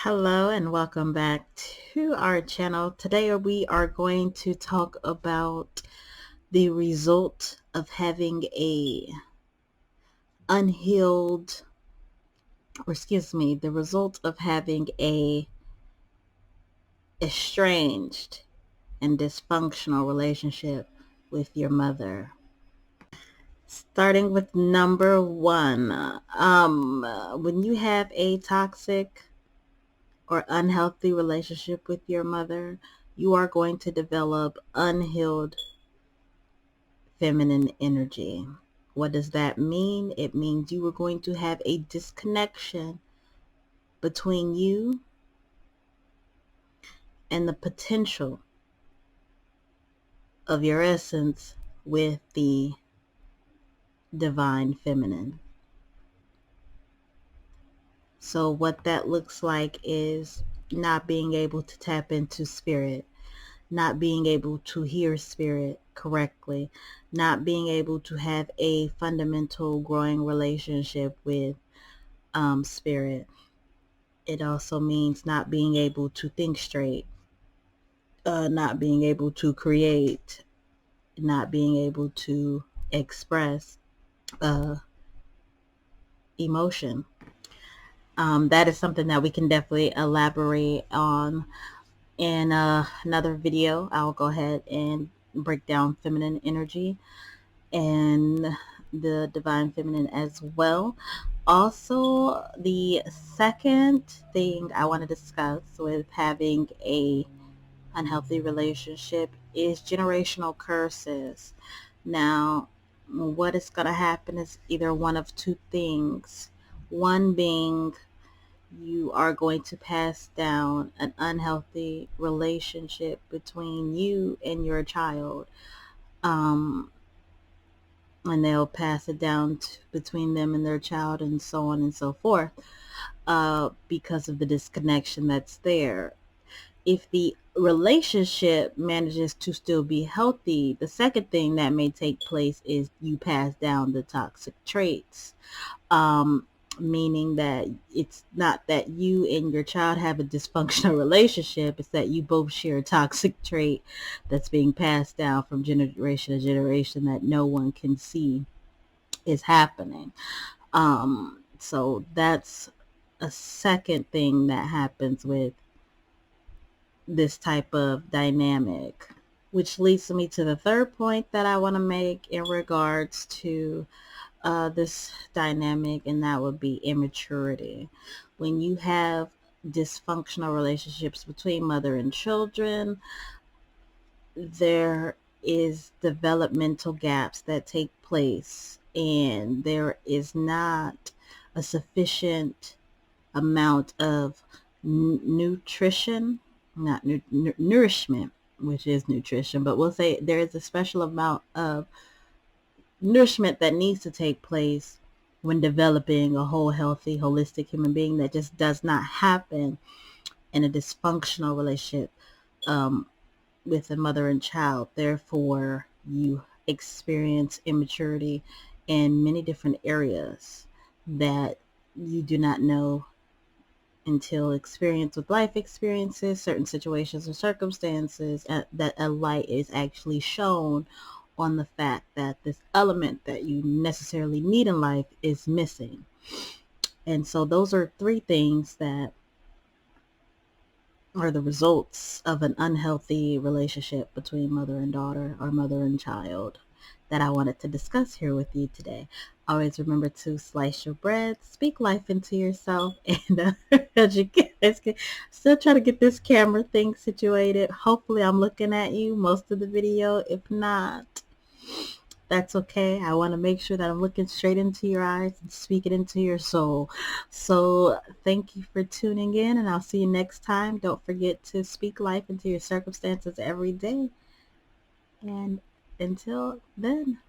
Hello and welcome back to our channel. Today we are going to talk about the result of having unhealed, the result of having a estranged and dysfunctional relationship with your mother. Starting with number one, when you have a toxic or unhealthy relationship with your mother, you are going to develop unhealed feminine energy. What does that mean? It means you are going to have a disconnection between you and the potential of your essence with the divine feminine. So what that looks like is not being able to tap into spirit, not being able to hear spirit correctly, not being able to have a fundamental growing relationship with spirit. It also means not being able to think straight, not being able to create, not being able to express uh, emotion. That is something that we can definitely elaborate on in another video. I'll go ahead and break down feminine energy and the divine feminine as well. Also, the second thing I want to discuss with having a unhealthy relationship is generational curses. Now, what is going to happen is either one of two things. One being you are going to pass down an unhealthy relationship between you and your child. And they'll pass it down between them and their child and so on and so forth, because of the disconnection that's there. If the relationship manages to still be healthy, the second thing that may take place is you pass down the toxic traits. Meaning that it's not that you and your child have a dysfunctional relationship, it's that you both share a toxic trait that's being passed down from generation to generation that no one can see is happening. So that's a second thing that happens with this type of dynamic, which leads me to the third point that I want to make in regards to this dynamic, and that would be immaturity. When you have dysfunctional relationships between mother and children, there is developmental gaps that take place, and there is not a sufficient amount of nutrition, not nourishment, which is nutrition, but we'll say there is a special amount of nourishment that needs to take place when developing a whole, healthy, holistic human being that just does not happen in a dysfunctional relationship with a mother and child. Therefore, you experience immaturity in many different areas that you do not know until experience with life experiences, certain situations or circumstances, that a light is actually shown on the fact that this element that you necessarily need in life is missing. And so those are three things that are the results of an unhealthy relationship between mother and daughter or mother and child that I wanted to discuss here with you today. Always remember to slice your bread, speak life into yourself, and as you guys can still try to get this camera thing situated. Hopefully I'm looking at you most of the video. If not, that's okay. I want to make sure that I'm looking straight into your eyes and speaking into your soul. So thank you for tuning in, and I'll see you next time. Don't forget to speak life into your circumstances every day. And until then.